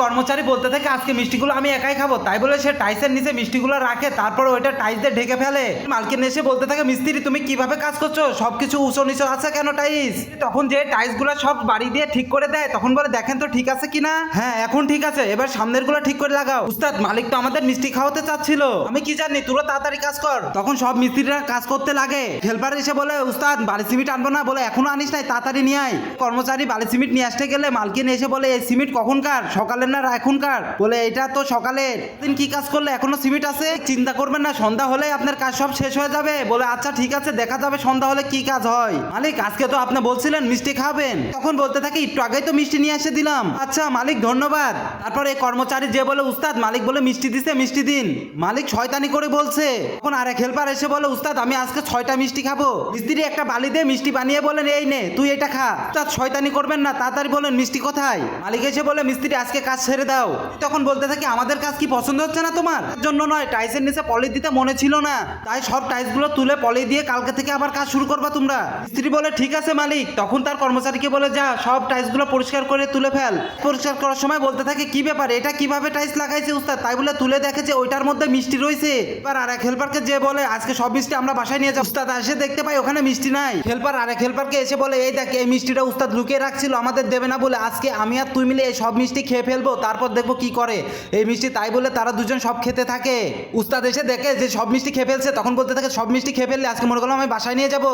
কর্মচারী বলতে থাকে আজকে মিষ্টিগুলো আমি একাই খাবো, তাই বলে সে টাইসের নিচে মিষ্টিগুলো রাখে, তারপর ওইটা টাইস দিয়ে ঢেকে ফেলে। মালকিন এসে বলতে থাকে মিস্ত্রি তুমি কিভাবে কাজ করছো, সবকিছু উঁচু নিচু আছে কেন টাইস? তখন যে টাইস গুলো সব বাড়ি দিয়ে ঠিক করে দেয় তখন বলে দেখেন তো ঠিক আছে কিনা। হ্যাঁ এখন ঠিক আছে, এবার সামনের গুলো ঠিক করে লাগাও। উস্তাদ মালিক তো আমাদের মিষ্টি খাওয়াতে চাচ্ছিল, আমি কি জানি, তোরা তাড়াতাড়ি কাজ কর। তখন সব মিস্ত্রিরা কাজ করতে লাগে। হেল্পার এসে বলে উস্তাদ বালি সিমেন্ট আনবো না, বলে এখনো আনিস নাই, তাড়াতাড়ি নিয়ে আয়। কর্মচারী বালি সিমেন্ট নিয়ে আসতে গেলে মালকিন এসে বলে এই সিমেন্ট কখনকার, সকালের না এখনকার? বলে এটা তো সকালের। দিন কি কাজ করলে এখনো সিমেন্ট আছে? চিন্তা করবেন না, সন্ধ্যা হলে আপনার কাজ সব শেষ হয়ে যাবে। বলে আচ্ছা ঠিক আছে, দেখা যাবে সন্ধ্যা হলে কি কাজ হয়। মালিক আজকে তো আপনি বলছিলেন মিষ্টি খাবেন, তখন বলতে থাকে একটু আগেই তো মিষ্টি নিয়ে এসে দিলাম। আচ্ছা মালিক ধন্যবাদ। তারপর এই কর্মচারী যে বলে উস্তাদ মালিক বলে মিষ্টি দিছে, মিষ্টি দিন। মালিক শয়তানি করে বলছে। তখন আরেক হেল্পার এসে বলে উস্তাদ আমি আজকে 6টা মিষ্টি খাবো। মিস্ত্রি একটা বালি দিয়ে মিষ্টি বানিয়ে বলেন এই নে তুই এটা খা। উস্তাদ শয়তানি করবেন না, তাড়াতাড়ি বলেন মিষ্টি কোথায়? মালিক এসে বলে মিস্ত্রি আজকে কাজ ছেড়ে দাও। তখন বলতে থাকে আমাদের কাজ কি পছন্দ হচ্ছে না তোমার? জন্য নয়, টাইসের নিচে পলি দিতে মনে ছিল না, তাই সব টাইস গুলো তুলে পলি দিয়ে কালকে থেকে আবার কাজ শুরু করবা তোমরা। মিস্ত্রি বলে ঠিক আছে মালিক। তখন তার কর্মচারীকে বলে যা সব টাইস গুলো পরিষ্কার করে তুলে ফেল। পরিষ্কার করার সময় বলতে থাকে কি ব্যাপার, এটা কিভাবে টাইস লাগাইছে উস্তাদ? তাই বলে তুলে দেখে যে ওইটার মধ্যে মিষ্টি রয়েছে। এবার আরেক হেল্পারকে যে বলে আজকে সব মিষ্টি আমরা বাসায় নিয়ে যাবো। উস্তাদ এসে দেখতে পাই ওখানে মিষ্টি নাই। হেল্পার আরেক হেল্পারকে এসে বলে এই দেখ এই মিষ্টিটা উস্তাদ লুকিয়ে রাখছিল, আমাদের দেবে না বলে আজকে আমি আর তুই মিলে এই সব মিষ্টি খেয়ে ফেলবো, তারপর দেখবো কি করে এই মিষ্টি। তাই বলে তারা দুজন সব খেতে থাকে। উস্তাদ এসে দেখে যে সব মিষ্টি খেয়ে ফেলছে, তখন বলতে থাকে সব মিষ্টি খেয়ে ফেললে আজকে মনে করলাম আমি বাসায় নিয়ে যাবো।